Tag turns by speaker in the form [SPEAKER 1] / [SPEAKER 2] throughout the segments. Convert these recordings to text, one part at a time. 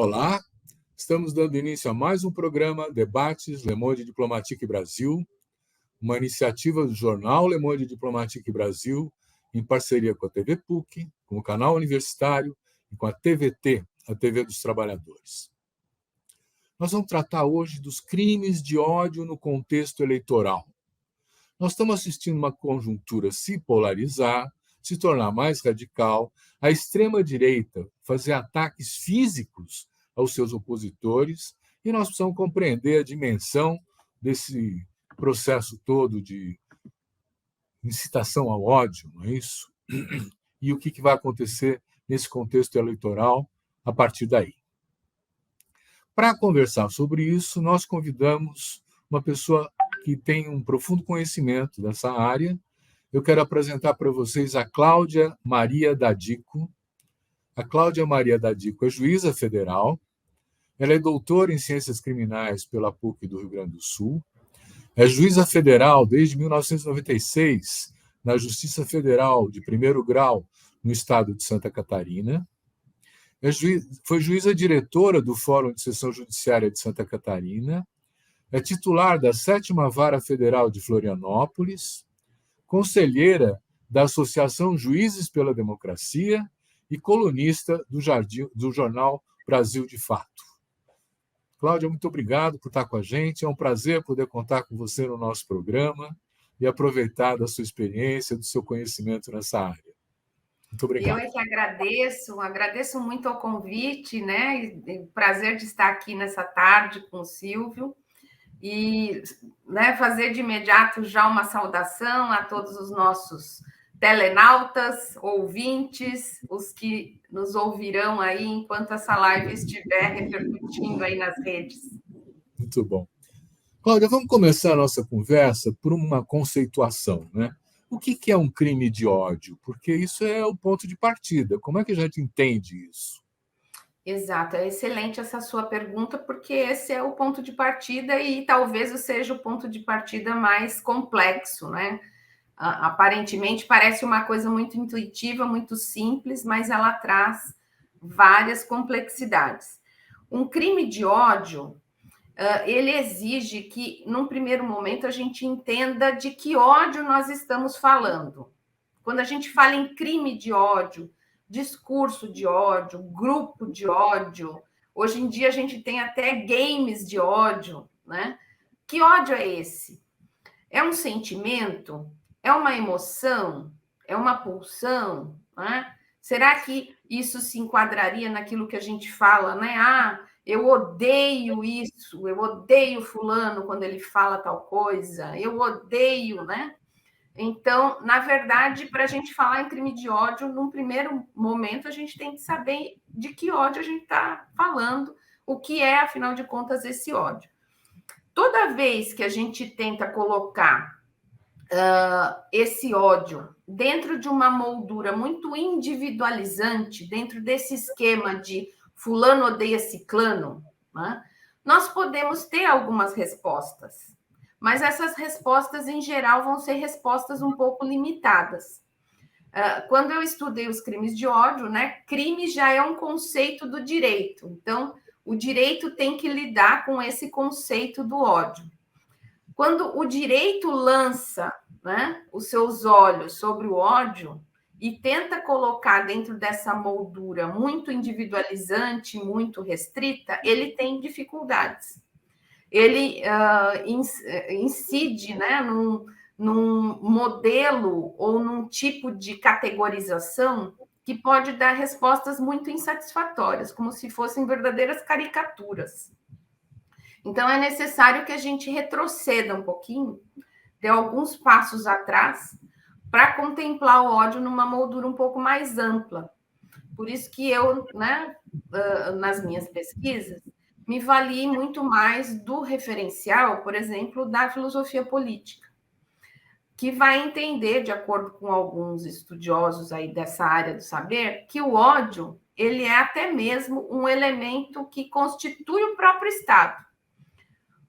[SPEAKER 1] Olá, estamos dando início a mais um programa Debates Le Monde Diplomatique Brasil, uma iniciativa do jornal Le Monde Diplomatique Brasil, em parceria com a TV PUC, com o canal universitário e com a TVT, a TV dos Trabalhadores. Nós vamos tratar hoje dos crimes de ódio no contexto eleitoral. Nós estamos assistindo uma conjuntura se polarizar, se tornar mais radical, a extrema-direita fazer ataques físicos aos seus opositores, e nós precisamos compreender a dimensão desse processo todo de incitação ao ódio, não é isso? E o que vai acontecer nesse contexto eleitoral a partir daí. Para conversar sobre isso, nós convidamos uma pessoa que tem um profundo conhecimento dessa área. Eu quero apresentar para vocês a Cláudia Maria Dadico. A Cláudia Maria Dadico é juíza federal, ela é doutora em Ciências Criminais pela PUC do Rio Grande do Sul, é juíza federal desde 1996 na Justiça Federal de primeiro grau no estado de Santa Catarina, foi juíza diretora do Fórum de Seção Judiciária de Santa Catarina, é titular da 7ª Vara Federal de Florianópolis, conselheira da Associação Juízes pela Democracia e colunista do jornal Brasil de Fato. Cláudia, muito obrigado por estar com a gente. É um prazer poder contar com você no nosso programa e aproveitar da sua experiência, do seu conhecimento nessa área. Muito obrigado.
[SPEAKER 2] Eu é que agradeço muito ao convite, né? O prazer de estar aqui nessa tarde com o Silvio e, né, fazer de imediato já uma saudação a todos os nossos telenautas, ouvintes, os que nos ouvirão aí enquanto essa live estiver repercutindo aí nas redes.
[SPEAKER 1] Muito bom. Cláudia, vamos começar a nossa conversa por uma conceituação, né? O que é um crime de ódio? Porque isso é o ponto de partida. Como é que a gente entende isso?
[SPEAKER 2] Exato, é excelente essa sua pergunta, porque esse é o ponto de partida e talvez seja o ponto de partida mais complexo, né? Aparentemente parece uma coisa muito intuitiva, muito simples, mas ela traz várias complexidades. Um crime de ódio, ele exige que, num primeiro momento, a gente entenda de que ódio nós estamos falando. Quando a gente fala em crime de ódio, discurso de ódio, grupo de ódio, hoje em dia a gente tem até games de ódio, né? Que ódio é esse? É um sentimento? É uma emoção? É uma pulsão? Né? Será que isso se enquadraria naquilo que a gente fala, né? Ah, eu odeio isso, eu odeio fulano quando ele fala tal coisa, eu odeio, né? Então, na verdade, para a gente falar em crime de ódio, num primeiro momento, a gente tem que saber de que ódio a gente está falando, o que é, afinal de contas, esse ódio. Toda vez que a gente tenta colocar esse ódio dentro de uma moldura muito individualizante, dentro desse esquema de fulano odeia ciclano, né, nós podemos ter algumas respostas, mas essas respostas, em geral, vão ser respostas um pouco limitadas. Quando eu estudei os crimes de ódio, né, crime já é um conceito do direito, então o direito tem que lidar com esse conceito do ódio. Quando o direito lança, né, os seus olhos sobre o ódio e tenta colocar dentro dessa moldura muito individualizante, muito restrita, ele tem dificuldades. Ele incide, né, num modelo ou num tipo de categorização que pode dar respostas muito insatisfatórias, como se fossem verdadeiras caricaturas. Então, é necessário que a gente retroceda um pouquinho, dê alguns passos atrás, para contemplar o ódio numa moldura um pouco mais ampla. Por isso que eu, né, nas minhas pesquisas, me vali muito mais do referencial, por exemplo, da filosofia política, que vai entender, de acordo com alguns estudiosos aí dessa área do saber, que o ódio, ele é até mesmo um elemento que constitui o próprio Estado.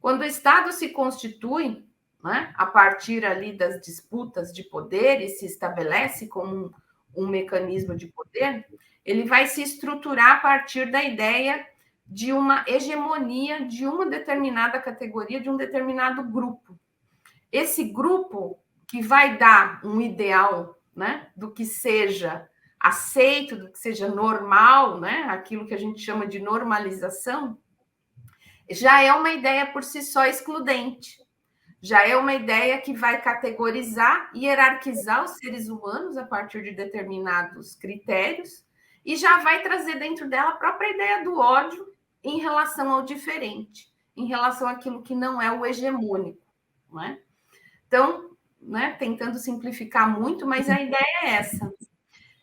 [SPEAKER 2] Quando o Estado se constitui, né, a partir ali das disputas de poder e se estabelece como um mecanismo de poder, ele vai se estruturar a partir da ideia de uma hegemonia de uma determinada categoria, de um determinado grupo. Esse grupo que vai dar um ideal, né, do que seja aceito, do que seja normal, né, aquilo que a gente chama de normalização, já é uma ideia por si só excludente. Já é uma ideia que vai categorizar, hierarquizar os seres humanos a partir de determinados critérios e já vai trazer dentro dela a própria ideia do ódio em relação ao diferente, em relação àquilo que não é o hegemônico, né? Então, né, tentando simplificar muito, mas a ideia é essa.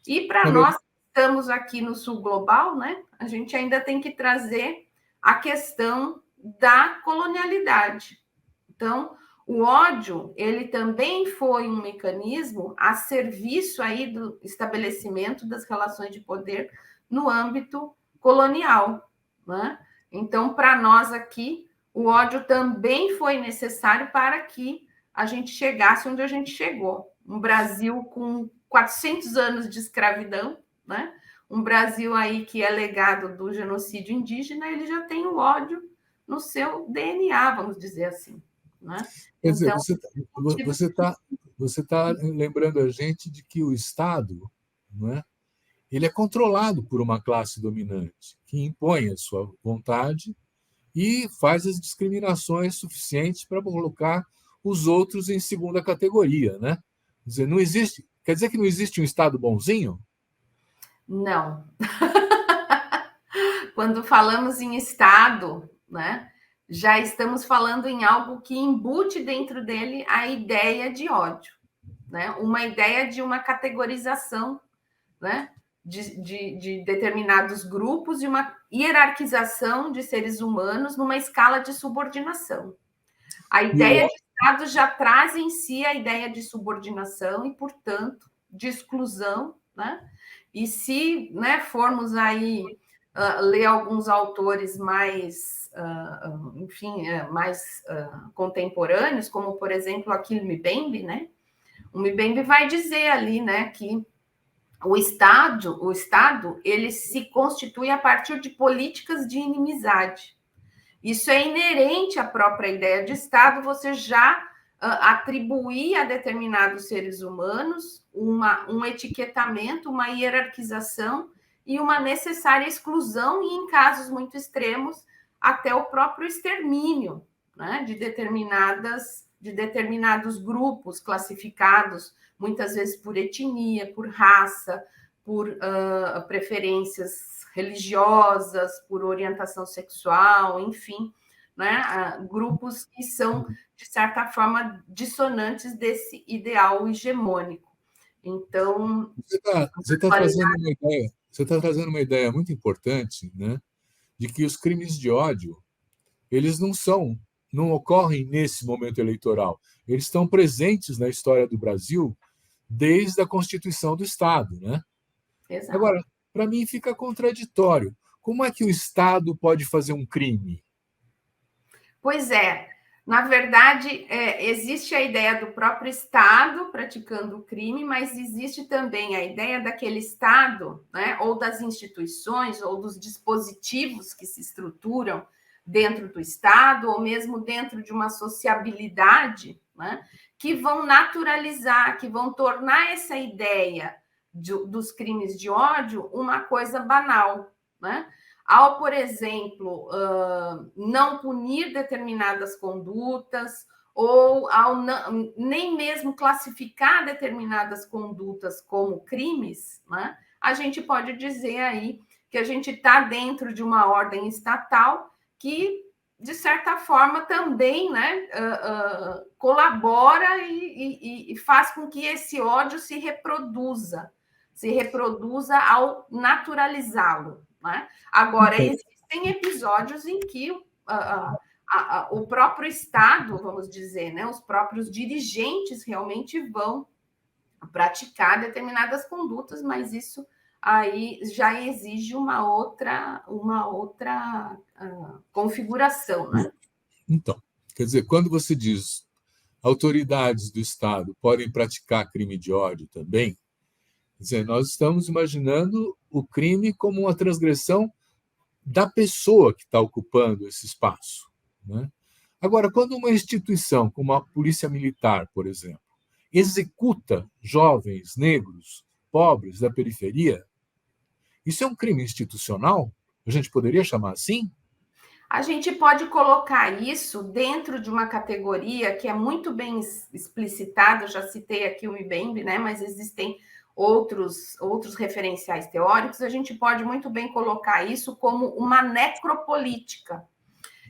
[SPEAKER 2] E para nós que estamos aqui no Sul Global, né, a gente ainda tem que trazer a questão da colonialidade. Então, o ódio, ele também foi um mecanismo a serviço aí do estabelecimento das relações de poder no âmbito colonial, né? Então, para nós aqui, o ódio também foi necessário para que a gente chegasse onde a gente chegou. Um Brasil com 400 anos de escravidão, né? Um Brasil aí que é legado do genocídio indígena, ele já tem o ódio no seu DNA, vamos dizer assim. Né?
[SPEAKER 1] Quer dizer,
[SPEAKER 2] Então,
[SPEAKER 1] você tá lembrando a gente de que o Estado, não é? Ele é controlado por uma classe dominante que impõe a sua vontade e faz as discriminações suficientes para colocar os outros em segunda categoria, né? Quer dizer, não existe, quer dizer que não existe um Estado bonzinho?
[SPEAKER 2] não. Quando falamos em Estado, né, já estamos falando em algo que embute dentro dele a ideia de ódio, né? Uma ideia de uma categorização, né, de determinados grupos e uma hierarquização de seres humanos numa escala de subordinação. A ideia de Estado já traz em si a ideia de subordinação e, portanto, de exclusão, né? E se, né, formos aí ler alguns autores mais, enfim, mais contemporâneos, como, por exemplo, Achille Mbembe, né? O Mbembe vai dizer ali, né, que o Estado, ele se constitui a partir de políticas de inimizade. Isso é inerente à própria ideia de Estado, você já atribuir a determinados seres humanos um etiquetamento, uma hierarquização e uma necessária exclusão, e em casos muito extremos, até o próprio extermínio, né, de determinados grupos classificados, muitas vezes por etnia, por raça, por preferências religiosas, por orientação sexual, enfim, né? Grupos que são, de certa forma, dissonantes desse ideal hegemônico. Então,
[SPEAKER 1] você está trazendo uma ideia muito importante, né? De que os crimes de ódio eles não ocorrem nesse momento eleitoral. Eles estão presentes na história do Brasil desde a Constituição do Estado, né?
[SPEAKER 2] exato.
[SPEAKER 1] Agora, para mim fica contraditório. Como é que o Estado pode fazer um crime?
[SPEAKER 2] Pois é, na verdade, existe a ideia do próprio Estado praticando o crime, mas existe também a ideia daquele Estado, né, ou das instituições, ou dos dispositivos que se estruturam dentro do Estado, ou mesmo dentro de uma sociabilidade, né, que vão naturalizar, que vão tornar essa ideia dos crimes de ódio uma coisa banal, né? Ao, por exemplo, não punir determinadas condutas, ou ao não, nem mesmo classificar determinadas condutas como crimes, né? A gente pode dizer aí que a gente está dentro de uma ordem estatal que, de certa forma, também, né, colabora e faz com que esse ódio se reproduza ao naturalizá-lo, né? Agora, existem episódios em que o próprio Estado, vamos dizer, né, os próprios dirigentes realmente vão praticar determinadas condutas, mas isso aí já exige uma outra configuração, né?
[SPEAKER 1] Então, quer dizer, quando você diz autoridades do Estado podem praticar crime de ódio também, quer dizer, nós estamos imaginando o crime como uma transgressão da pessoa que está ocupando esse espaço, né? Agora, quando uma instituição, como a Polícia Militar, por exemplo, executa jovens negros, pobres da periferia, isso é um crime institucional? A gente poderia chamar assim?
[SPEAKER 2] A gente pode colocar isso dentro de uma categoria que é muito bem explicitada, já citei aqui o MIBEMB, né? Mas existem outros referenciais teóricos, a gente pode muito bem colocar isso como uma necropolítica.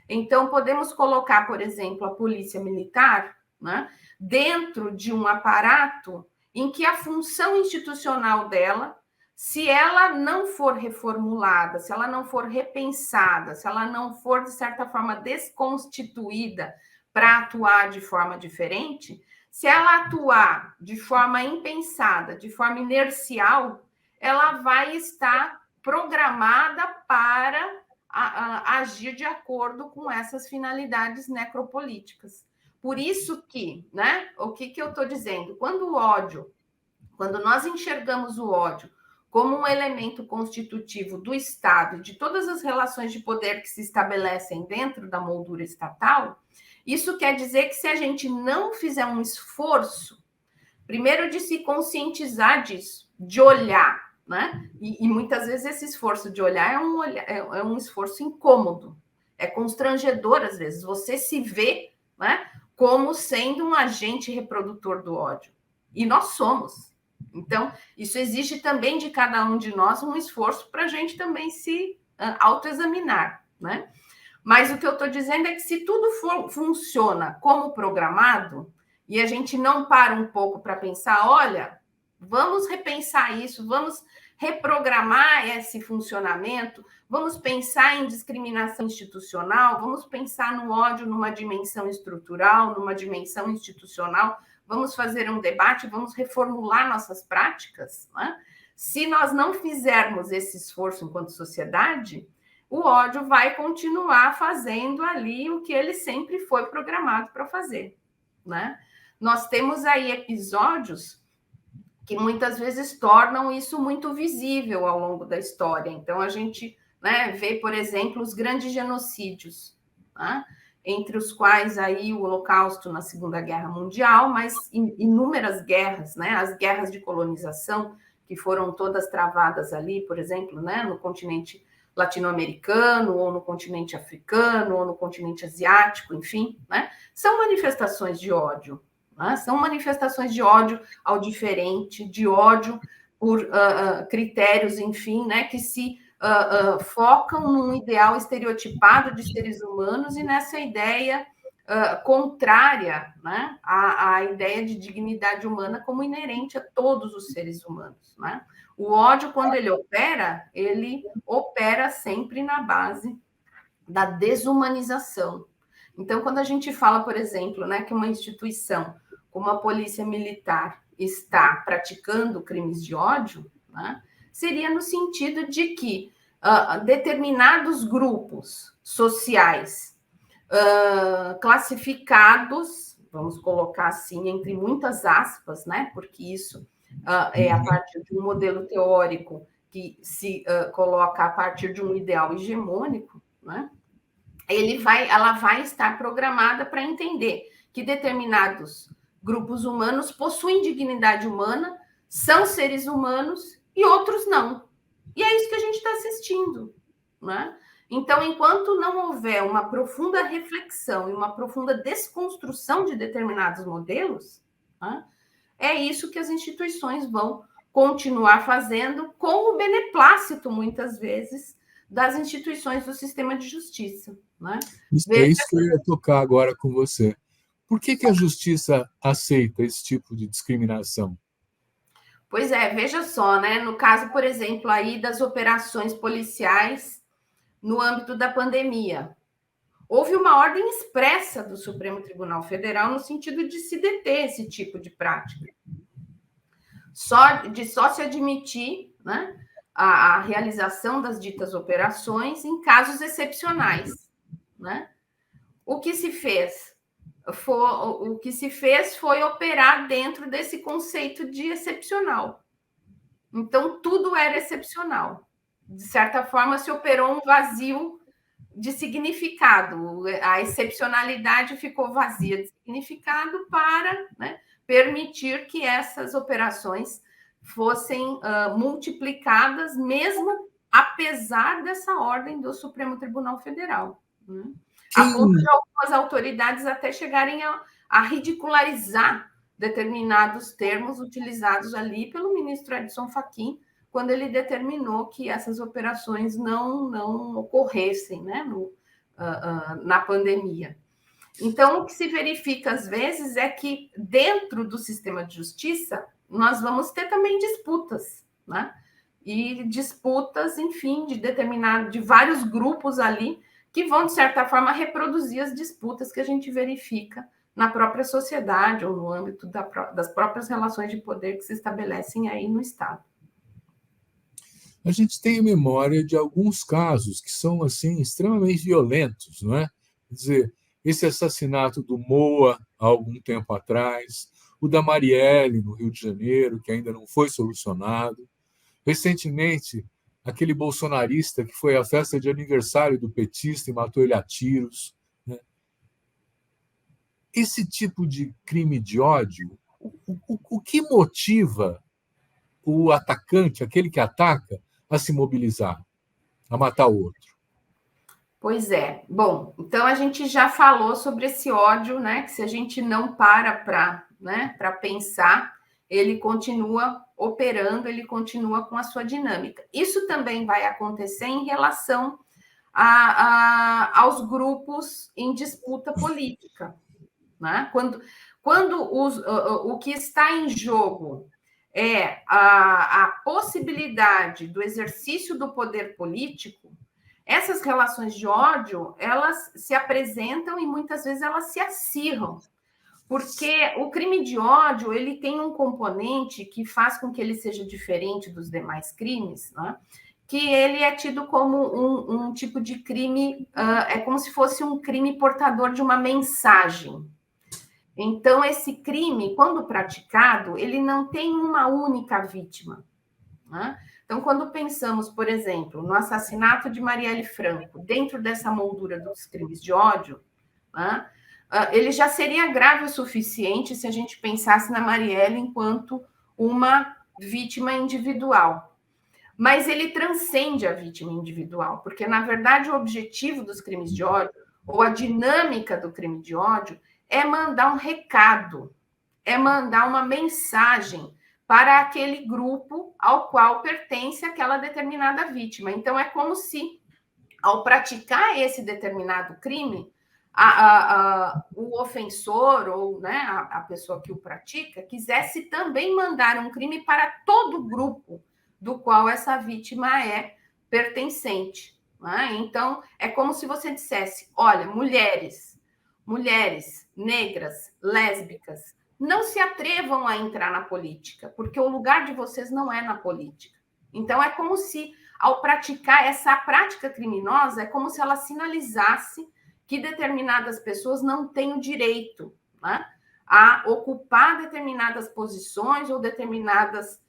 [SPEAKER 2] Então, podemos colocar, por exemplo, a polícia militar, né, dentro de um aparato em que a função institucional dela, se ela não for reformulada, se ela não for repensada, se ela não for, de certa forma, desconstituída para atuar de forma diferente, se ela atuar de forma impensada, de forma inercial, ela vai estar programada para agir de acordo com essas finalidades necropolíticas. Por isso que, né, o que eu estou dizendo? Quando nós enxergamos o ódio como um elemento constitutivo do Estado e de todas as relações de poder que se estabelecem dentro da moldura estatal, isso quer dizer que se a gente não fizer um esforço, primeiro de se conscientizar disso, de olhar, né? E muitas vezes esse esforço de olhar é um esforço incômodo, é constrangedor às vezes. Você se vê, né, como sendo um agente reprodutor do ódio. E nós somos. Então, isso exige também de cada um de nós um esforço para a gente também se autoexaminar, né? Mas o que eu estou dizendo é que se tudo funciona como programado, e a gente não para um pouco para pensar, olha, vamos repensar isso, vamos reprogramar esse funcionamento, vamos pensar em discriminação institucional, vamos pensar no ódio numa dimensão estrutural, numa dimensão institucional, vamos fazer um debate, vamos reformular nossas práticas, né? Se nós não fizermos esse esforço enquanto sociedade, o ódio vai continuar fazendo ali o que ele sempre foi programado para fazer, né? Nós temos aí episódios que muitas vezes tornam isso muito visível ao longo da história. Então, a gente, né, vê, por exemplo, os grandes genocídios, né? Entre os quais aí o Holocausto na Segunda Guerra Mundial, mas inúmeras guerras, né? As guerras de colonização, que foram todas travadas ali, por exemplo, né, no continente latino-americano, ou no continente africano, ou no continente asiático, enfim, né? São manifestações de ódio, né? São manifestações de ódio ao diferente, de ódio por critérios, enfim, né, que se focam num ideal estereotipado de seres humanos e nessa ideia contrária, né, à ideia de dignidade humana como inerente a todos os seres humanos, né? O ódio, quando ele opera sempre na base da desumanização. Então, quando a gente fala, por exemplo, né, que uma instituição como a Polícia Militar está praticando crimes de ódio, né, seria no sentido de que determinados grupos sociais classificados, vamos colocar assim, entre muitas aspas, né, porque isso é a partir de um modelo teórico que se coloca a partir de um ideal hegemônico, né? Ela vai estar programada para entender que determinados grupos humanos possuem dignidade humana, são seres humanos e outros não. E é isso que a gente está assistindo, né? Então, enquanto não houver uma profunda reflexão e uma profunda desconstrução de determinados modelos, né, é isso que as instituições vão continuar fazendo com o beneplácito, muitas vezes, das instituições do sistema de justiça, né?
[SPEAKER 1] É isso que eu ia tocar agora com você. Por que a justiça aceita esse tipo de discriminação?
[SPEAKER 2] Pois é, veja só, né? No caso, por exemplo, aí das operações policiais no âmbito da pandemia, houve uma ordem expressa do Supremo Tribunal Federal no sentido de se deter esse tipo de prática. Só se admitir, né, a realização das ditas operações em casos excepcionais, né? O que se fez foi operar dentro desse conceito de excepcional. Então, tudo era excepcional, de certa forma, se operou um vazio de significado. A excepcionalidade ficou vazia de significado para, né, permitir que essas operações fossem multiplicadas, mesmo apesar dessa ordem do Supremo Tribunal Federal. Né? A ponto de algumas autoridades até chegarem a ridicularizar determinados termos utilizados ali pelo ministro Edson Fachin, quando ele determinou que essas operações não ocorressem, né, na pandemia. Então, o que se verifica às vezes é que dentro do sistema de justiça nós vamos ter também disputas, né? E disputas, enfim, de vários grupos ali que vão, de certa forma, reproduzir as disputas que a gente verifica na própria sociedade ou no âmbito das próprias relações de poder que se estabelecem aí no Estado.
[SPEAKER 1] A gente tem memória de alguns casos que são assim extremamente violentos, não é? Quer dizer, esse assassinato do Moa há algum tempo atrás, o da Marielle no Rio de Janeiro, que ainda não foi solucionado. Recentemente, aquele bolsonarista que foi à festa de aniversário do petista e matou ele a tiros. Né? Esse tipo de crime de ódio, o que motiva o atacante, aquele que ataca, a se mobilizar, a matar o outro?
[SPEAKER 2] Pois é. Bom, então a gente já falou sobre esse ódio, né? Que se a gente não para pensar, ele continua operando, ele continua com a sua dinâmica. Isso também vai acontecer em relação aos grupos em disputa política. Né? Quando o que está em jogo é a possibilidade do exercício do poder político, essas relações de ódio, elas se apresentam e muitas vezes elas se acirram, porque o crime de ódio ele tem um componente que faz com que ele seja diferente dos demais crimes, né? Que ele é tido como um tipo de crime, é como se fosse um crime portador de uma mensagem. Então, esse crime, quando praticado, ele não tem uma única vítima. Né? Então, quando pensamos, por exemplo, no assassinato de Marielle Franco, dentro dessa moldura dos crimes de ódio, né, ele já seria grave o suficiente se a gente pensasse na Marielle enquanto uma vítima individual. Mas ele transcende a vítima individual, porque, na verdade, o objetivo dos crimes de ódio, ou a dinâmica do crime de ódio, é mandar um recado, é mandar uma mensagem para aquele grupo ao qual pertence aquela determinada vítima. Então, é como se, ao praticar esse determinado crime, o ofensor ou, né, a pessoa que o pratica quisesse também mandar um crime para todo o grupo do qual essa vítima é pertencente. Né? Então, é como se você dissesse, olha, mulheres negras, lésbicas, não se atrevam a entrar na política, porque o lugar de vocês não é na política. Então, é como se, ao praticar essa prática criminosa, é como se ela sinalizasse que determinadas pessoas não têm o direito, né, a ocupar determinadas posições ou determinadas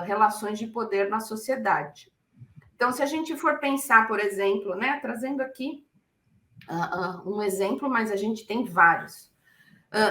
[SPEAKER 2] relações de poder na sociedade. Então, se a gente for pensar, por exemplo, né, trazendo aqui um exemplo, mas a gente tem vários.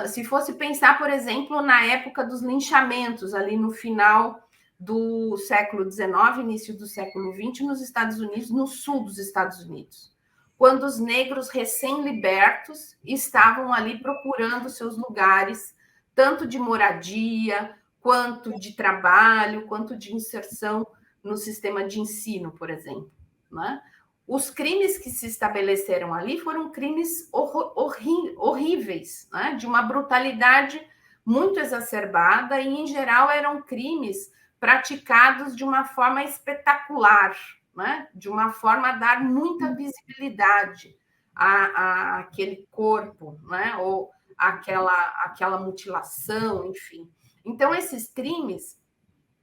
[SPEAKER 2] Se fosse pensar, por exemplo, na época dos linchamentos, ali no final do século XIX, início do século XX, nos Estados Unidos, no sul dos Estados Unidos, quando os negros recém-libertos estavam ali procurando seus lugares, tanto de moradia, quanto de trabalho, quanto de inserção no sistema de ensino, por exemplo. Né? Os crimes que se estabeleceram ali foram crimes horríveis, né? De uma brutalidade muito exacerbada e, em geral, eram crimes praticados de uma forma espetacular, né? De uma forma a dar muita visibilidade àquele corpo, né? Ou aquela mutilação, enfim. Então, esses crimes,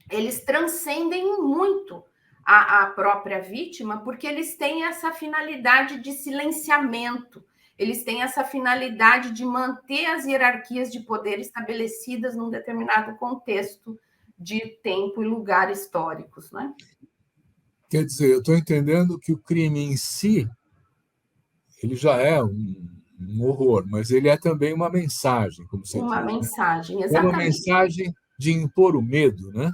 [SPEAKER 2] eles transcendem muito a própria vítima, porque eles têm essa finalidade de silenciamento, eles têm essa finalidade de manter as hierarquias de poder estabelecidas num determinado contexto de tempo e lugar históricos, né?
[SPEAKER 1] Quer dizer, eu estou entendendo que o crime em si ele já é um horror, mas ele é também uma mensagem, como você
[SPEAKER 2] Uma
[SPEAKER 1] diz, né?
[SPEAKER 2] mensagem,
[SPEAKER 1] É uma
[SPEAKER 2] exatamente.
[SPEAKER 1] mensagem de impor o medo, né?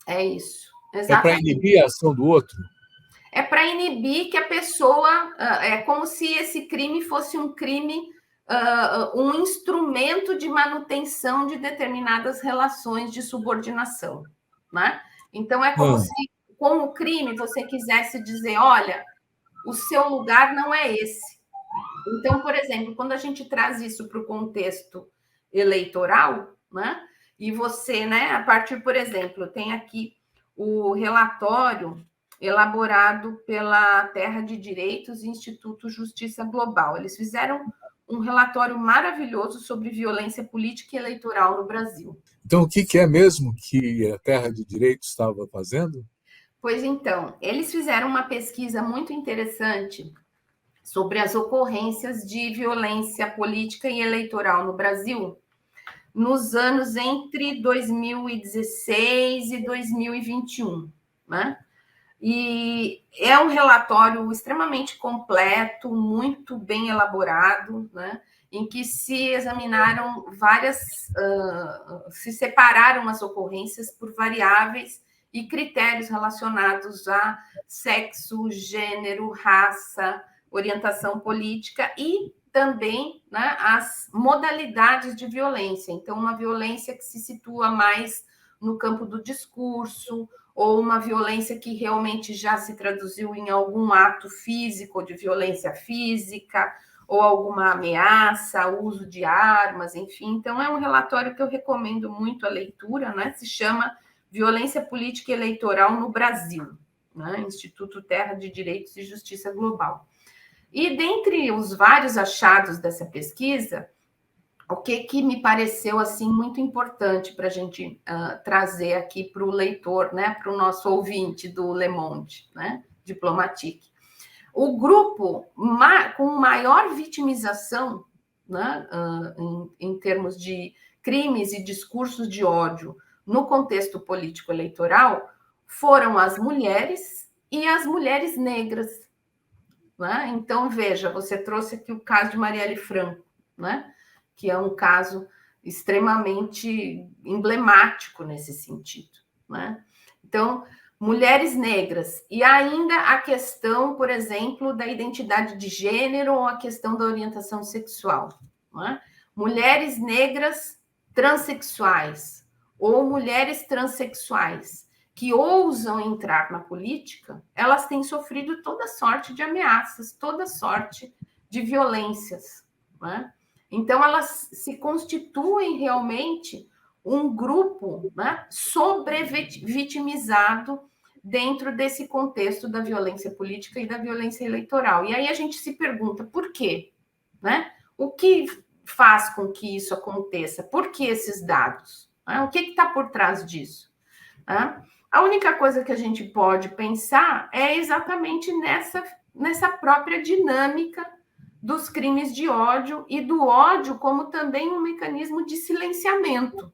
[SPEAKER 2] É isso,
[SPEAKER 1] É para
[SPEAKER 2] exatamente.
[SPEAKER 1] inibir a ação do outro.
[SPEAKER 2] É para inibir que a pessoa. É como se esse crime fosse um crime, um instrumento de manutenção de determinadas relações de subordinação. Né? Então, é como
[SPEAKER 1] Ah,
[SPEAKER 2] se, com o crime, você quisesse dizer: olha, o seu lugar não é esse. Então, por exemplo, quando a gente traz isso para o contexto eleitoral, né? E você, né, a partir, por exemplo, tem aqui o relatório elaborado pela Terra de Direitos e Instituto Justiça Global. Eles fizeram um relatório maravilhoso sobre violência política e eleitoral no Brasil.
[SPEAKER 1] então, o que é mesmo que a Terra de Direito estava fazendo?
[SPEAKER 2] Pois então, eles fizeram uma pesquisa muito interessante sobre as ocorrências de violência política e eleitoral no Brasil nos anos entre 2016 e 2021, né? E é um relatório extremamente completo, muito bem elaborado, né? Em que se examinaram se separaram as ocorrências por variáveis e critérios relacionados a sexo, gênero, raça, orientação política e também, né, as modalidades de violência. Então, uma violência que se situa mais no campo do discurso, ou uma violência que realmente já se traduziu em algum ato físico, de violência física, ou alguma ameaça, uso de armas, enfim. Então, é um relatório que eu recomendo muito a leitura, né? Se chama Violência Política e Eleitoral no Brasil, né? Instituto Terra de Direitos e Justiça Global. E dentre os vários achados dessa pesquisa, o que me pareceu assim muito importante para a gente trazer aqui para o leitor, né, para o nosso ouvinte do Le Monde, né, Diplomatique. O grupo com maior vitimização, né, em termos de crimes e discursos de ódio no contexto político eleitoral foram as mulheres e as mulheres negras. Né? Então, veja, você trouxe aqui o caso de Marielle Franco, né? Que é um caso extremamente emblemático nesse sentido. Né? Então, mulheres negras, e ainda a questão, por exemplo, da identidade de gênero ou a questão da orientação sexual. Né? Mulheres negras transexuais ou mulheres transexuais que ousam entrar na política, elas têm sofrido toda sorte de ameaças, toda sorte de violências. Né? Então, elas se constituem realmente um grupo, né, sobrevitimizado dentro desse contexto da violência política e da violência eleitoral. E aí a gente se pergunta por quê? Né? O que faz com que isso aconteça? Por que esses dados? Né? O que está por trás disso? Né? A única coisa que a gente pode pensar é exatamente nessa própria dinâmica dos crimes de ódio e do ódio como também um mecanismo de silenciamento.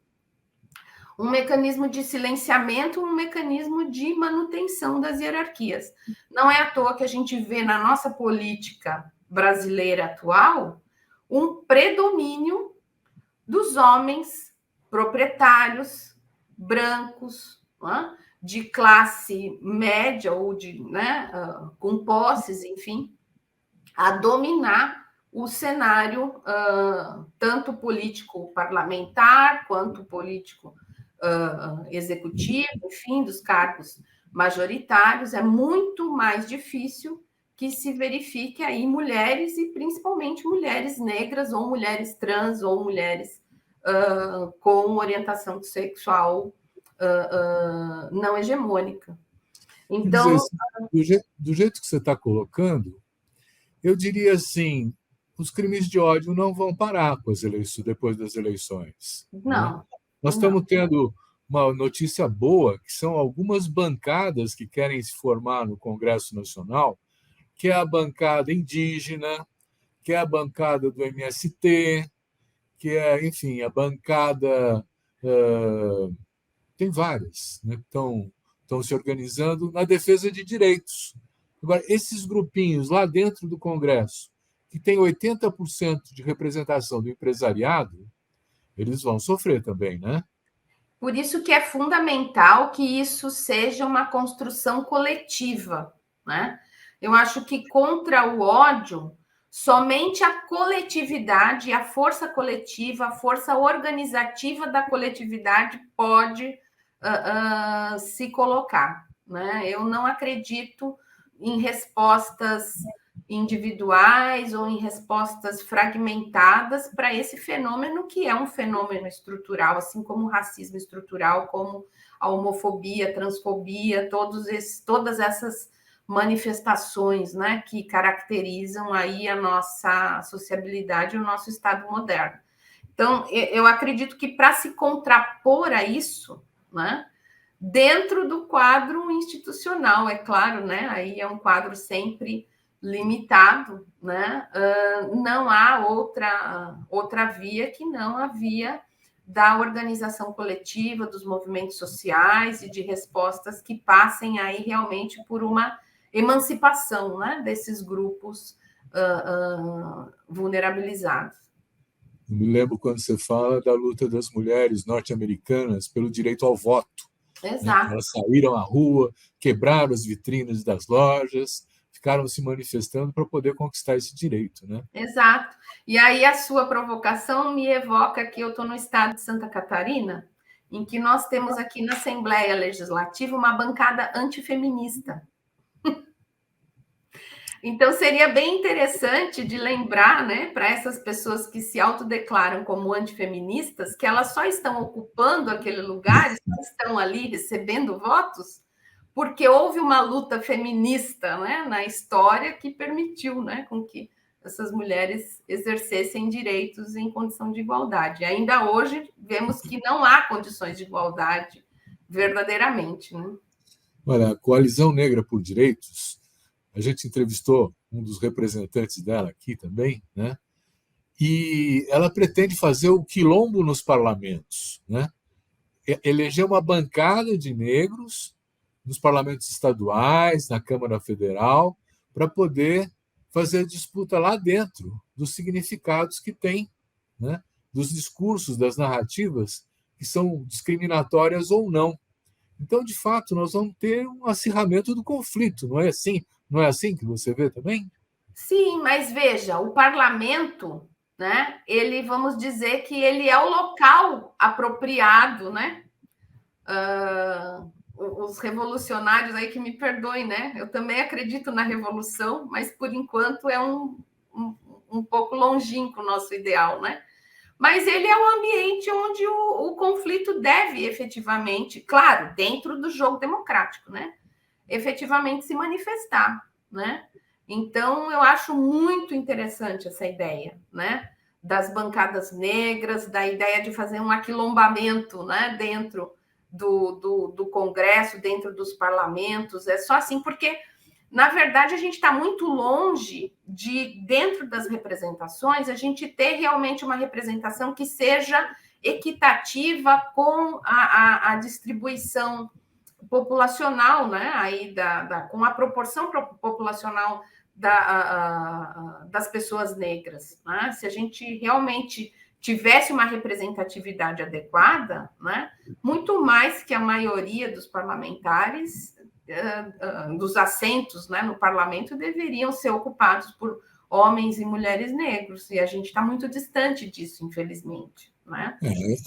[SPEAKER 2] Um mecanismo de silenciamento, um mecanismo de manutenção das hierarquias. Não é à toa que a gente vê na nossa política brasileira atual um predomínio dos homens proprietários, brancos, né, de classe média ou de, né, com posses, enfim, a dominar o cenário tanto político parlamentar quanto político executivo, enfim, dos cargos majoritários. É muito mais difícil que se verifique aí mulheres e principalmente mulheres negras ou mulheres trans ou mulheres com orientação sexual não hegemônica.
[SPEAKER 1] Quer dizer,
[SPEAKER 2] Então,
[SPEAKER 1] do jeito que você está colocando, eu diria assim, os crimes de ódio não vão parar com as eleições, depois das eleições. Né?
[SPEAKER 2] não,
[SPEAKER 1] Nós
[SPEAKER 2] não.
[SPEAKER 1] estamos tendo uma notícia boa, que são algumas bancadas que querem se formar no Congresso Nacional, que é a bancada indígena, que é a bancada do MST, que é, enfim, a bancada. Tem várias, né? Então, estão se organizando na defesa de direitos. Agora, esses grupinhos lá dentro do Congresso, que tem 80% de representação do empresariado, eles vão sofrer também, né?
[SPEAKER 2] Por isso que é fundamental que isso seja uma construção coletiva, né? Eu acho que contra o ódio, somente a coletividade, a força coletiva, a força organizativa da coletividade pode se colocar, né? Eu não acredito em respostas individuais ou em respostas fragmentadas para esse fenômeno que é um fenômeno estrutural, assim como o racismo estrutural, como a homofobia, a transfobia, todas essas manifestações, né, que caracterizam aí a nossa sociabilidade e o nosso Estado moderno. Então, eu acredito que para se contrapor a isso, né, dentro do quadro institucional, é claro, né, aí é um quadro sempre limitado, né? Não há outra via que não a via da organização coletiva, dos movimentos sociais e de respostas que passem aí realmente por uma emancipação, né, desses grupos vulnerabilizados.
[SPEAKER 1] Eu me lembro quando você fala da luta das mulheres norte-americanas pelo direito ao voto. Né?
[SPEAKER 2] Exato.
[SPEAKER 1] Elas saíram à rua, quebraram as vitrines das lojas, ficaram se manifestando para poder conquistar esse direito. Né?
[SPEAKER 2] Exato. E aí a sua provocação me evoca que eu estou no estado de Santa Catarina, em que nós temos aqui na Assembleia Legislativa uma bancada antifeminista. Então, seria bem interessante de lembrar, né, para essas pessoas que se autodeclaram como antifeministas, que elas só estão ocupando aquele lugar, só estão ali recebendo votos, porque houve uma luta feminista, né, na história que permitiu, né, com que essas mulheres exercessem direitos em condição de igualdade. E ainda hoje vemos que não há condições de igualdade verdadeiramente, né?
[SPEAKER 1] Olha, a Coalizão Negra por Direitos, a gente entrevistou um dos representantes dela aqui também, né? E ela pretende fazer o quilombo nos parlamentos, né? Eleger uma bancada de negros nos parlamentos estaduais, na Câmara Federal, para poder fazer a disputa lá dentro dos significados que tem, né? Dos discursos, das narrativas que são discriminatórias ou não. Então, de fato, nós vamos ter um acirramento do conflito, não é assim? Não é assim que você vê também?
[SPEAKER 2] Sim, mas veja, o parlamento, né? Ele, vamos dizer que ele é o local apropriado, né? Os revolucionários aí que me perdoem, né? Eu também acredito na revolução, mas por enquanto é um pouco longínquo o nosso ideal, né? Mas ele é o ambiente onde o conflito deve efetivamente, claro, dentro do jogo democrático, né? Efetivamente se manifestar, né? Então, eu acho muito interessante essa ideia, né? Das bancadas negras, da ideia de fazer um aquilombamento, né? Dentro do Congresso, dentro dos parlamentos. É só assim, porque, na verdade, a gente está muito longe de, dentro das representações, a gente ter realmente uma representação que seja equitativa com a distribuição populacional, né? Aí com a proporção populacional das pessoas negras. Né? Se a gente realmente tivesse uma representatividade adequada, né? Muito mais que a maioria dos parlamentares, dos assentos, né, no parlamento, deveriam ser ocupados por homens e mulheres negros, e a gente está muito distante disso, infelizmente. Né?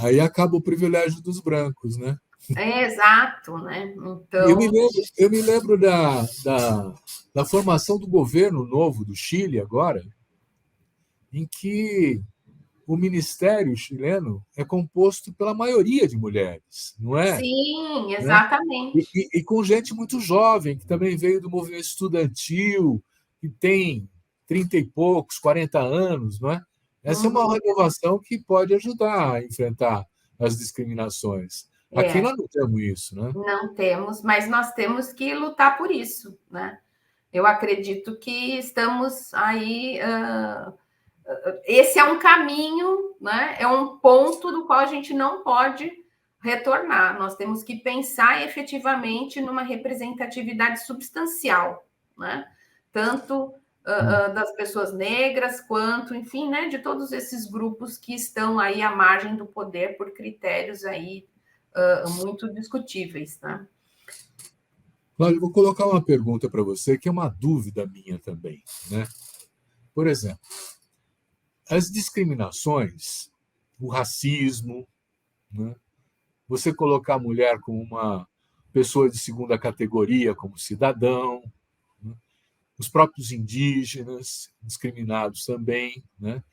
[SPEAKER 1] Aí acaba o privilégio dos brancos, né?
[SPEAKER 2] É exato, né?
[SPEAKER 1] Eu
[SPEAKER 2] Então,
[SPEAKER 1] me lembro da formação do governo novo do Chile agora, em que o ministério chileno é composto pela maioria de mulheres, não é?
[SPEAKER 2] sim,
[SPEAKER 1] Né?
[SPEAKER 2] exatamente.
[SPEAKER 1] E com gente muito jovem, que também veio do movimento estudantil, que tem 30 e poucos, 40 anos, não é? Essa é uma
[SPEAKER 2] Uhum,
[SPEAKER 1] renovação que pode ajudar a enfrentar as discriminações. Aqui
[SPEAKER 2] é,
[SPEAKER 1] nós não temos isso, né?
[SPEAKER 2] não temos, mas nós temos que lutar por isso, né? Eu acredito que estamos aí. Esse é um caminho, né? É um ponto do qual a gente não pode retornar. Nós temos que pensar efetivamente numa representatividade substancial, né? Tanto das pessoas negras, quanto, enfim, né, de todos esses grupos que estão aí à margem do poder por critérios aí muito discutíveis, né?
[SPEAKER 1] Cláudia, eu vou colocar uma pergunta para você, que é uma dúvida minha também, né? Por exemplo, as discriminações, o racismo, né? Você colocar a mulher como uma pessoa de segunda categoria, como cidadão, né? Os próprios indígenas, discriminados também, né?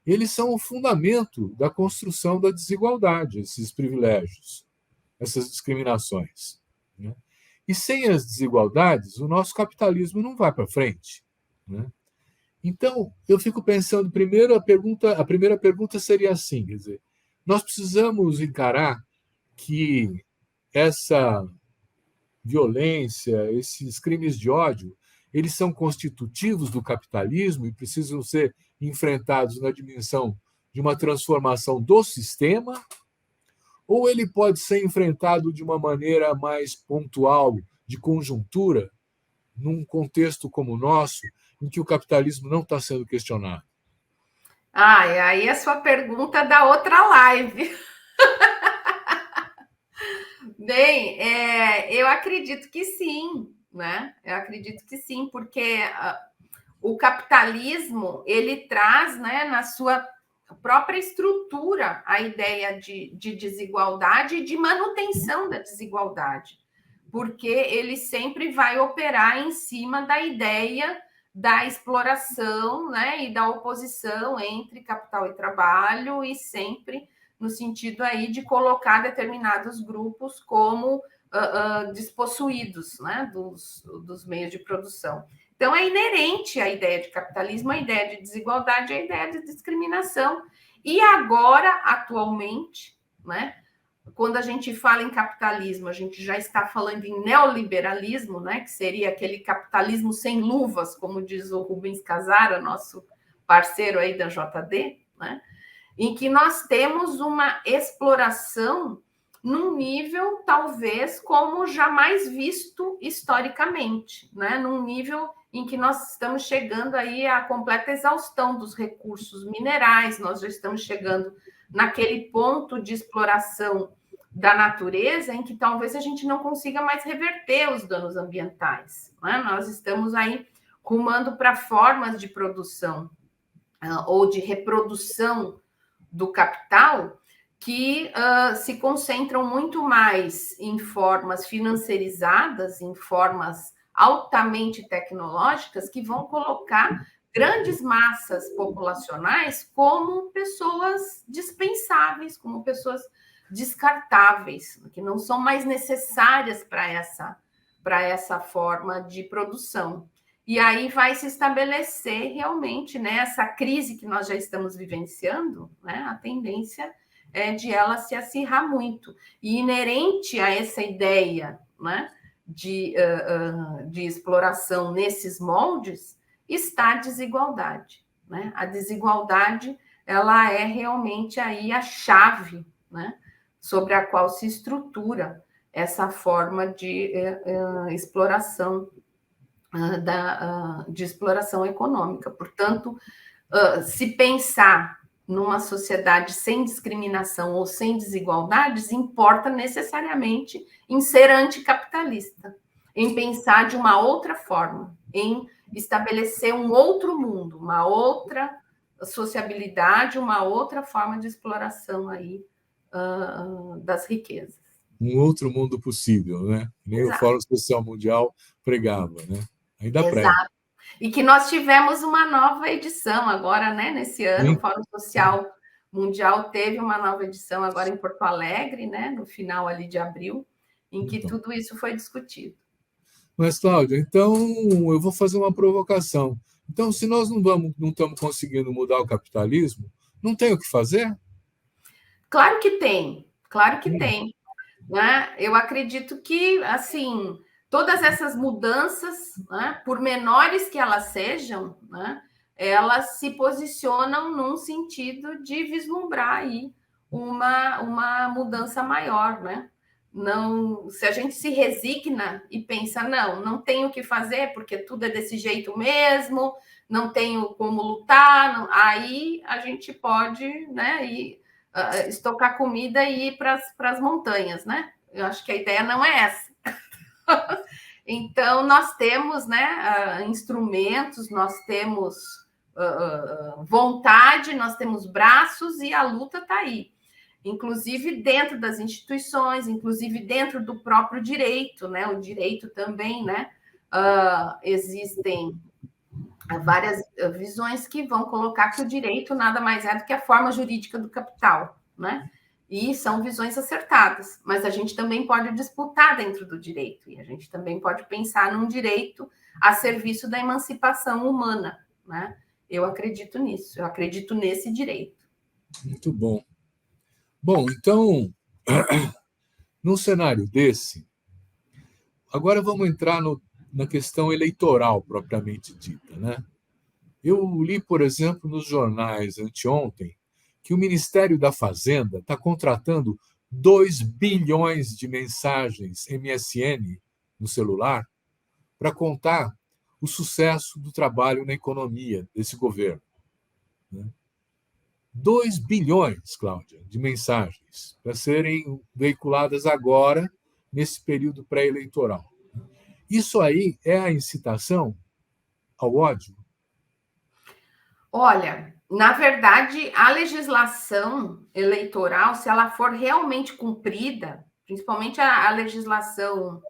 [SPEAKER 1] Eles são o fundamento da construção da desigualdade, esses privilégios, essas discriminações, né? E sem as desigualdades, o nosso capitalismo não vai para frente, né? Então, eu fico pensando, a primeira pergunta seria assim, quer dizer, nós precisamos encarar que essa violência, esses crimes de ódio, eles são constitutivos do capitalismo e precisam ser enfrentados na dimensão de uma transformação do sistema, ou ele pode ser enfrentado de uma maneira mais pontual, de conjuntura, num contexto como o nosso, em que o capitalismo não está sendo questionado?
[SPEAKER 2] Ah, e aí a sua pergunta da outra live. Bem, eu acredito que sim, né? Eu acredito que sim, porque o capitalismo ele traz, né, na sua própria estrutura a ideia de desigualdade e de manutenção da desigualdade, porque ele sempre vai operar em cima da ideia da exploração, né, e da oposição entre capital e trabalho, e sempre no sentido aí de colocar determinados grupos como despossuídos, né, dos meios de produção. Então, é inerente à ideia de capitalismo, a ideia de desigualdade, a ideia de discriminação. E agora, atualmente, né, quando a gente fala em capitalismo, a gente já está falando em neoliberalismo, né, que seria aquele capitalismo sem luvas, como diz o Rubens Casara, nosso parceiro aí da JD, né, em que nós temos uma exploração num nível, talvez, como jamais visto historicamente, né, num nível em que nós estamos chegando aí à completa exaustão dos recursos minerais, nós já estamos chegando naquele ponto de exploração da natureza em que talvez a gente não consiga mais reverter os danos ambientais, né? Nós estamos aí rumando para formas de produção ou de reprodução do capital que se concentram muito mais em formas financiarizadas, em formas altamente tecnológicas, que vão colocar grandes massas populacionais como pessoas dispensáveis, como pessoas descartáveis, que não são mais necessárias para essa forma de produção. E aí vai se estabelecer realmente, né, essa crise que nós já estamos vivenciando, né, a tendência é de ela se acirrar muito. E inerente a essa ideia, né, de exploração nesses moldes está a desigualdade, né? A desigualdade ela é realmente aí a chave, né, sobre a qual se estrutura essa forma de exploração de exploração econômica. Portanto, se pensar numa sociedade sem discriminação ou sem desigualdades, importa necessariamente em ser anticapitalista, em pensar de uma outra forma, em estabelecer um outro mundo, uma outra sociabilidade, uma outra forma de exploração aí das riquezas.
[SPEAKER 1] Um outro mundo possível, né? Nem o Fórum Social Mundial pregava, né? Ainda prega.
[SPEAKER 2] Exato. E que nós tivemos uma nova edição agora, né? Nesse ano, o Fórum Social Mundial teve uma nova edição agora em Porto Alegre, né? No final ali de abril, em que tudo isso foi discutido.
[SPEAKER 1] Mas, Cláudia, então eu vou fazer uma provocação. Então, se nós não estamos conseguindo mudar o capitalismo, não tem o que fazer?
[SPEAKER 2] Claro que tem, claro que tem. Né? Eu acredito que, assim, todas essas mudanças, né, por menores que elas sejam, né, elas se posicionam num sentido de vislumbrar aí uma mudança maior, né? Não, se a gente se resigna e pensa, não tenho o que fazer, porque tudo é desse jeito mesmo, não tenho como lutar, aí a gente pode, né, estocar comida e ir para as montanhas, né? Eu acho que a ideia não é essa. Então, nós temos, né, instrumentos, nós temos vontade, nós temos braços e a luta está aí. Inclusive dentro das instituições, inclusive dentro do próprio direito, né? O direito também, né? Existem várias visões que vão colocar que o direito nada mais é do que a forma jurídica do capital, né? E são visões acertadas, mas a gente também pode disputar dentro do direito, e a gente também pode pensar num direito a serviço da emancipação humana, né? Eu acredito nisso, eu acredito nesse direito.
[SPEAKER 1] Muito bom. Bom, então, num cenário desse, agora vamos entrar na questão eleitoral propriamente dita, né? Eu li, por exemplo, nos jornais anteontem que o Ministério da Fazenda está contratando 2 bilhões de mensagens MSN no celular para contar o sucesso do trabalho na economia desse governo. 2 bilhões, Cláudia, de mensagens para serem veiculadas agora, nesse período pré-eleitoral. Isso aí é a incitação ao ódio?
[SPEAKER 2] Olha, na verdade, a legislação eleitoral, se ela for realmente cumprida, principalmente a legislação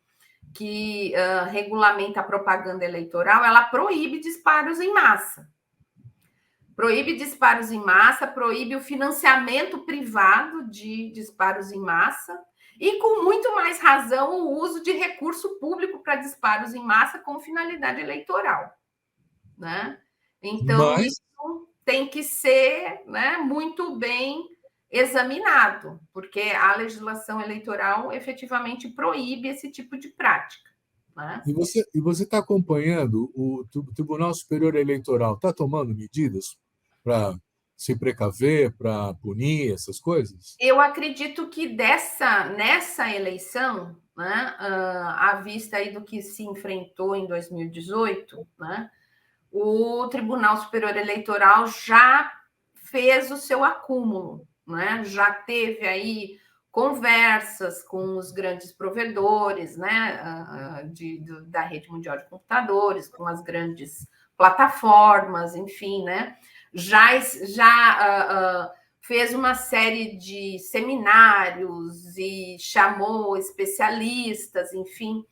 [SPEAKER 2] que regulamenta a propaganda eleitoral, ela proíbe disparos em massa. Proíbe disparos em massa, proíbe o financiamento privado de disparos em massa e, com muito mais razão, o uso de recurso público para disparos em massa com finalidade eleitoral, né? Então,
[SPEAKER 1] Mas,
[SPEAKER 2] isso tem que ser, né, muito bem examinado, porque a legislação eleitoral efetivamente proíbe esse tipo de prática, né?
[SPEAKER 1] e você está acompanhando o Tribunal Superior Eleitoral, está tomando medidas para se precaver, para punir essas coisas?
[SPEAKER 2] Eu acredito que nessa eleição, né, à vista aí do que se enfrentou em 2018, né, o Tribunal Superior Eleitoral já fez o seu acúmulo, né, já teve aí conversas com os grandes provedores, né, da rede mundial de computadores, com as grandes plataformas, enfim, né, já fez uma série de seminários e chamou especialistas, enfim,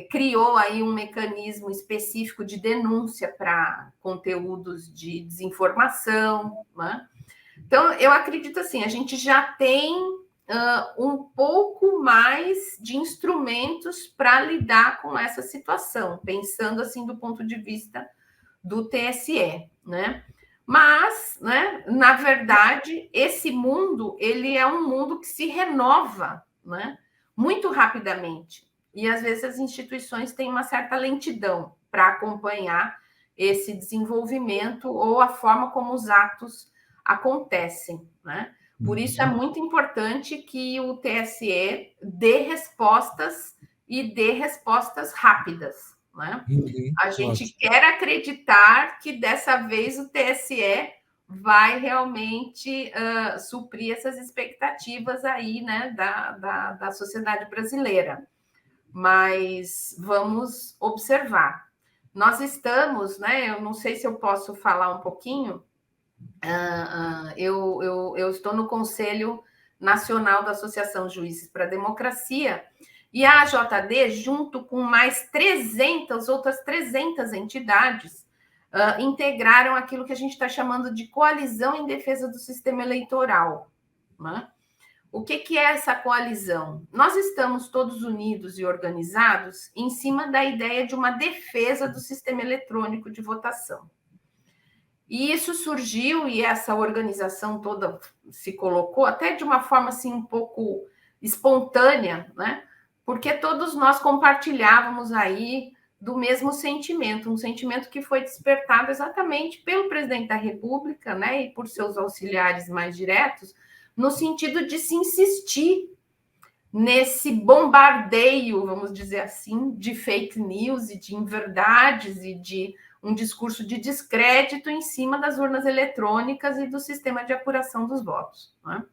[SPEAKER 2] criou aí um mecanismo específico de denúncia para conteúdos de desinformação, né? Então, eu acredito assim, a gente já tem um pouco mais de instrumentos para lidar com essa situação, pensando assim do ponto de vista do TSE, né? Mas, né, na verdade, esse mundo ele é um mundo que se renova, né, muito rapidamente. E às vezes as instituições têm uma certa lentidão para acompanhar esse desenvolvimento ou a forma como os atos acontecem, né? Por isso é muito importante que o TSE dê respostas e dê respostas rápidas, né? A gente
[SPEAKER 1] Ótimo.
[SPEAKER 2] quer acreditar que dessa vez o TSE vai realmente suprir essas expectativas aí, né, da sociedade brasileira. Mas vamos observar. Nós estamos, né? Eu não sei se eu posso falar um pouquinho. Eu estou no Conselho Nacional da Associação Juízes para a Democracia, e a AJD, junto com mais outras 300 entidades, integraram aquilo que a gente está chamando de coalizão em defesa do sistema eleitoral, né? O que é essa coalizão? Nós estamos todos unidos e organizados em cima da ideia de uma defesa do sistema eletrônico de votação. E isso surgiu, e essa organização toda se colocou até de uma forma assim um pouco espontânea, né? Porque todos nós compartilhávamos aí do mesmo sentimento, um sentimento que foi despertado exatamente pelo presidente da República, né, e por seus auxiliares mais diretos, no sentido de se insistir nesse bombardeio, vamos dizer assim, de fake news e de inverdades e de um discurso de descrédito em cima das urnas eletrônicas e do sistema de apuração dos votos, né?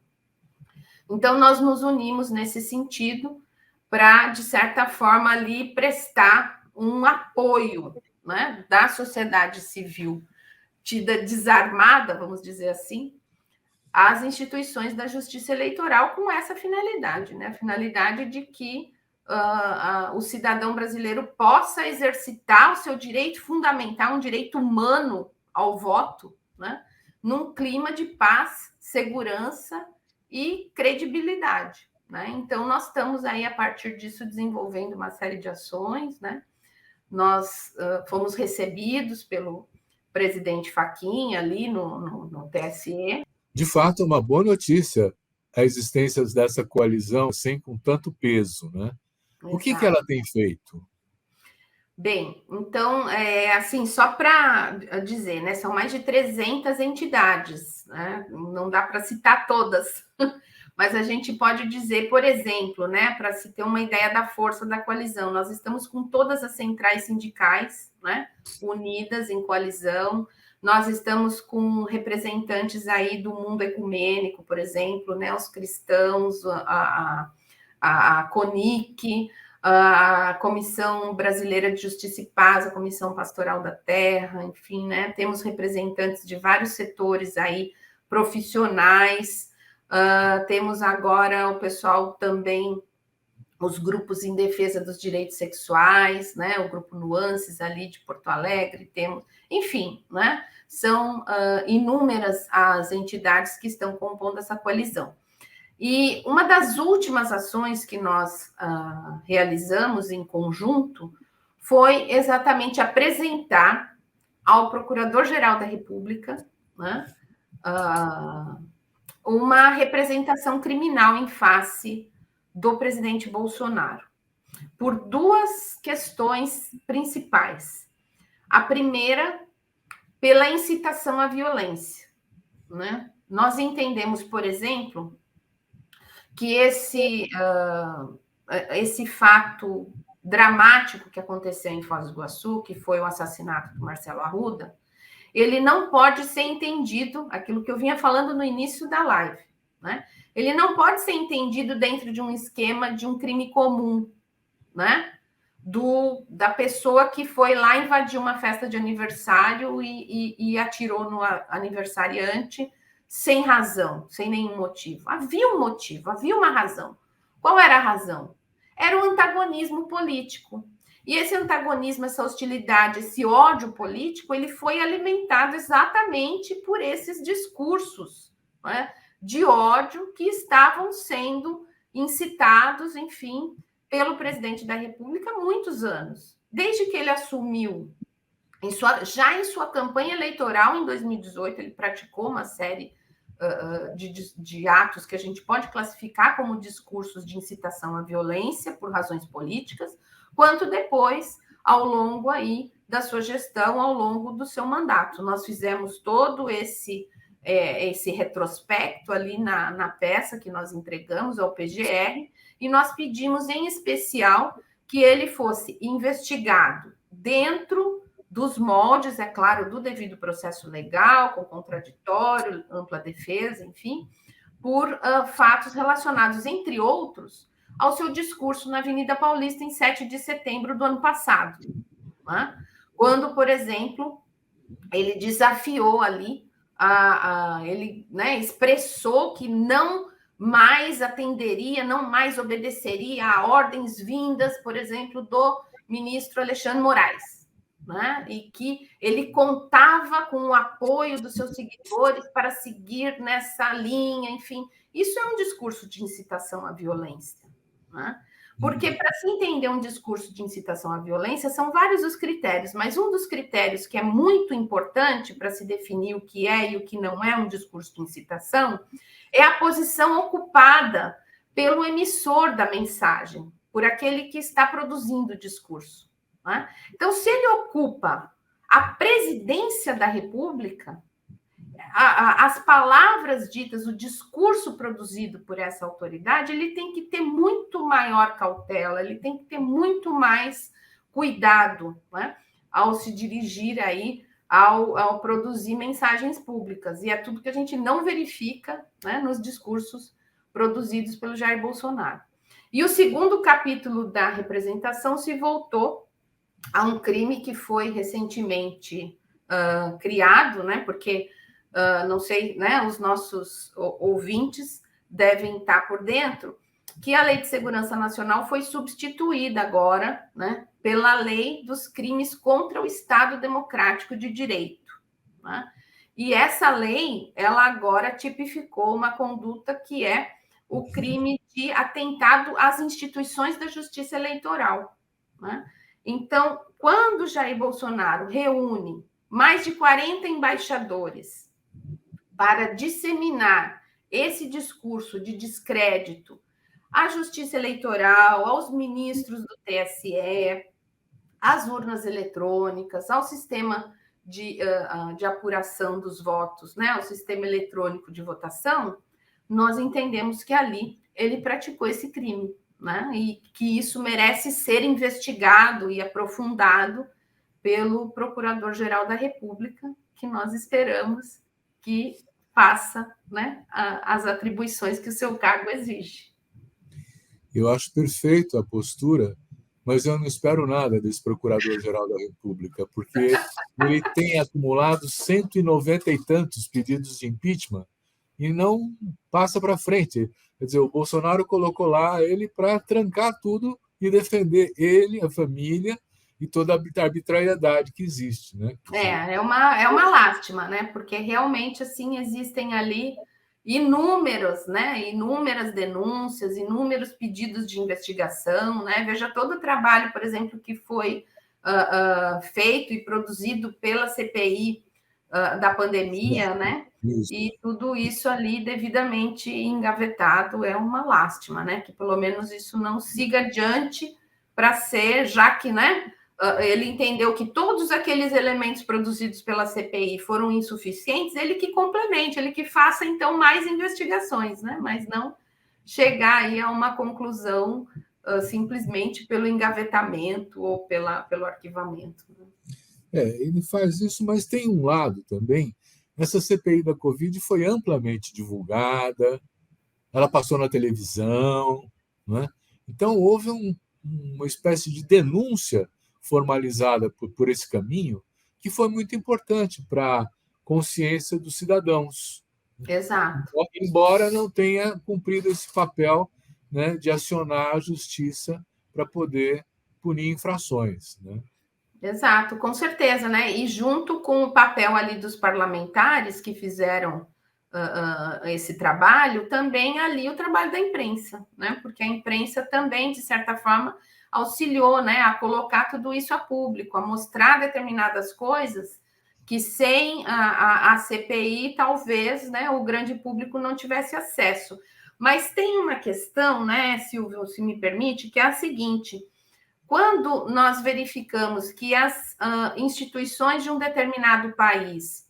[SPEAKER 2] Então, nós nos unimos nesse sentido para, de certa forma, ali prestar um apoio, né, da sociedade civil tida desarmada, vamos dizer assim, às instituições da justiça eleitoral com essa finalidade, né? A finalidade de que o cidadão brasileiro possa exercitar o seu direito fundamental, um direito humano ao voto, né? Num clima de paz, segurança e credibilidade, né? Então, nós estamos aí, a partir disso, desenvolvendo uma série de ações, né? Nós fomos recebidos pelo presidente Fachin ali no TSE.
[SPEAKER 1] De fato, é uma boa notícia a existência dessa coalizão sem com tanto peso, né? O que ela tem feito?
[SPEAKER 2] Bem, então, assim, só para dizer, né, são mais de 300 entidades, né? Não dá para citar todas, mas a gente pode dizer, por exemplo, né, para se ter uma ideia da força da coalizão, nós estamos com todas as centrais sindicais, né, unidas em coalizão, nós estamos com representantes aí do mundo ecumênico, por exemplo, né, os cristãos, a CONIC, a Comissão Brasileira de Justiça e Paz, a Comissão Pastoral da Terra, enfim, né? Temos representantes de vários setores aí, profissionais, temos agora o pessoal também, os grupos em defesa dos direitos sexuais, né? O grupo Nuances ali de Porto Alegre, temos, enfim, né? São inúmeras as entidades que estão compondo essa coalizão. E uma das últimas ações que nós realizamos em conjunto foi exatamente apresentar ao Procurador-Geral da República, né, uma representação criminal em face do presidente Bolsonaro, por duas questões principais. A primeira, pela incitação à violência, né? Nós entendemos, por exemplo, que esse fato dramático que aconteceu em Foz do Iguaçu, que foi o assassinato do Marcelo Arruda, ele não pode ser entendido, aquilo que eu vinha falando no início da live, né? Ele não pode ser entendido dentro de um esquema de um crime comum, né? Da pessoa que foi lá invadir uma festa de aniversário e atirou no aniversariante sem razão, sem nenhum motivo. Havia um motivo, havia uma razão. Qual era a razão? Era o antagonismo político. E esse antagonismo, essa hostilidade, esse ódio político, ele foi alimentado exatamente por esses discursos, né, de ódio que estavam sendo incitados, enfim, pelo presidente da República há muitos anos. Desde que ele assumiu, já em sua campanha eleitoral, em 2018, ele praticou uma série de atos que a gente pode classificar como discursos de incitação à violência por razões políticas, quanto depois, ao longo aí da sua gestão, ao longo do seu mandato. Nós fizemos todo esse retrospecto ali na peça que nós entregamos ao PGR, e nós pedimos, em especial, que ele fosse investigado dentro dos moldes, é claro, do devido processo legal, com contraditório, ampla defesa, enfim, por fatos relacionados, entre outros, ao seu discurso na Avenida Paulista em 7 de setembro do ano passado, né? Quando, por exemplo, ele desafiou ali, ele, né, expressou que não mais atenderia, não mais obedeceria a ordens vindas, por exemplo, do ministro Alexandre Moraes, né? E que ele contava com o apoio dos seus seguidores para seguir nessa linha, enfim. Isso é um discurso de incitação à violência, né? Porque, para se entender um discurso de incitação à violência, são vários os critérios, mas um dos critérios que é muito importante para se definir o que é e o que não é um discurso de incitação é a posição ocupada pelo emissor da mensagem, por aquele que está produzindo o discurso, né? Então, se ele ocupa a presidência da República, as palavras ditas, o discurso produzido por essa autoridade, ele tem que ter muito maior cautela, ele tem que ter muito mais cuidado, né, ao se dirigir aí, ao produzir mensagens públicas. E é tudo que a gente não verifica, né, nos discursos produzidos pelo Jair Bolsonaro. E o segundo capítulo da representação se voltou a um crime que foi recentemente criado, né, porque não sei, né, os nossos ouvintes devem estar por dentro, que a Lei de Segurança Nacional foi substituída agora, né, pela Lei dos Crimes contra o Estado Democrático de Direito, né? E essa lei, ela agora tipificou uma conduta que é o crime de atentado às instituições da justiça eleitoral, né? Então, quando Jair Bolsonaro reúne mais de 40 embaixadores para disseminar esse discurso de descrédito à justiça eleitoral, aos ministros do TSE, às urnas eletrônicas, ao sistema de apuração dos votos, né, ao sistema eletrônico de votação, nós entendemos que ali ele praticou esse crime, né, e que isso merece ser investigado e aprofundado pelo Procurador-Geral da República, que nós esperamos que faça, né, as atribuições que o seu cargo exige.
[SPEAKER 1] Eu acho perfeito a postura, mas eu não espero nada desse Procurador-Geral da República, porque ele tem acumulado 190 e tantos pedidos de impeachment e não passa para frente. Quer dizer, o Bolsonaro colocou lá ele para trancar tudo e defender ele, a família e toda a arbitrariedade que existe, né?
[SPEAKER 2] É uma lástima, né? Porque realmente assim existem ali inúmeras denúncias, inúmeros pedidos de investigação, né? Veja todo o trabalho, por exemplo, que foi feito e produzido pela CPI da pandemia, né?
[SPEAKER 1] Isso.
[SPEAKER 2] E tudo isso ali devidamente engavetado é uma lástima, né? Que pelo menos isso não siga adiante para ser, já que, né? Ele entendeu que todos aqueles elementos produzidos pela CPI foram insuficientes, ele que complemente, ele que faça, então, mais investigações, né? Mas não chegar aí a uma conclusão simplesmente pelo engavetamento ou pelo arquivamento.
[SPEAKER 1] Ele faz isso, mas tem um lado também. Essa CPI da Covid foi amplamente divulgada, ela passou na televisão, né? Então houve uma espécie de denúncia formalizada por esse caminho que foi muito importante para a consciência dos cidadãos.
[SPEAKER 2] Exato.
[SPEAKER 1] Embora não tenha cumprido esse papel, né, de acionar a justiça para poder punir infrações, né?
[SPEAKER 2] Exato, com certeza, né? E junto com o papel ali dos parlamentares que fizeram esse trabalho, também ali o trabalho da imprensa, né? Porque a imprensa também, de certa forma, auxiliou, né, a colocar tudo isso a público, a mostrar determinadas coisas que sem a CPI, talvez, né, o grande público não tivesse acesso. Mas tem uma questão, né, Silvio, se me permite, que é a seguinte: quando nós verificamos que as instituições de um determinado país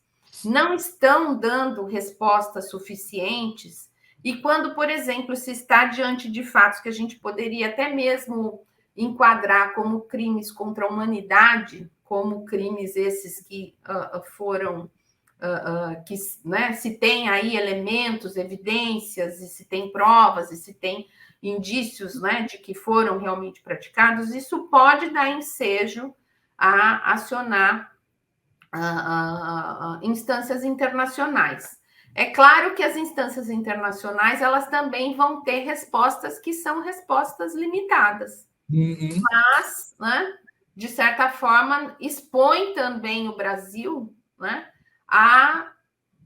[SPEAKER 2] não estão dando respostas suficientes, e quando, por exemplo, se está diante de fatos que a gente poderia até mesmo enquadrar como crimes contra a humanidade, como crimes esses que foram, que, né, se tem aí elementos, evidências, e se tem provas, e se tem indícios, né, de que foram realmente praticados, isso pode dar ensejo a acionar instâncias internacionais. É claro que as instâncias internacionais elas também vão ter respostas que são respostas limitadas, mas, né, de certa forma, expõe também o Brasil, né, a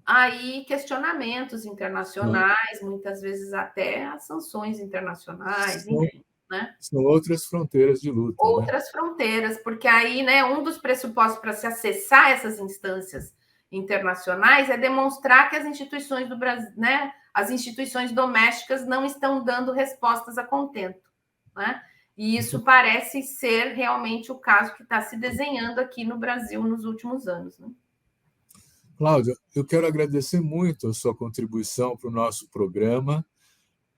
[SPEAKER 2] aí questionamentos internacionais, muitas vezes até as sanções internacionais, enfim, né?
[SPEAKER 1] São outras fronteiras de luta, né?
[SPEAKER 2] Outras fronteiras, porque aí, né, um dos pressupostos para se acessar essas instâncias internacionais é demonstrar que as instituições do Brasil, né, as instituições domésticas não estão dando respostas a contento, né? E isso parece ser realmente o caso que está se desenhando aqui no Brasil nos últimos anos, né?
[SPEAKER 1] Cláudia, eu quero agradecer muito a sua contribuição para o nosso programa.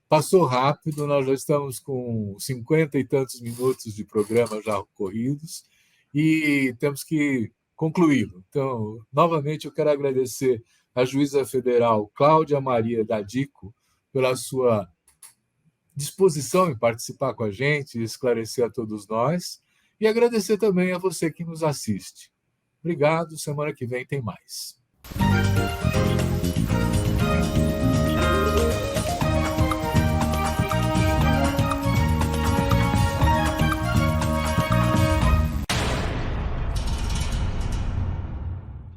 [SPEAKER 1] Passou rápido, nós já estamos com 50 e tantos minutos de programa já ocorridos e temos que concluí-lo. Então, novamente, eu quero agradecer à juíza federal Cláudia Maria Dadico pela sua disposição em participar com a gente e esclarecer a todos nós, e agradecer também a você que nos assiste. Obrigado, semana que vem tem mais.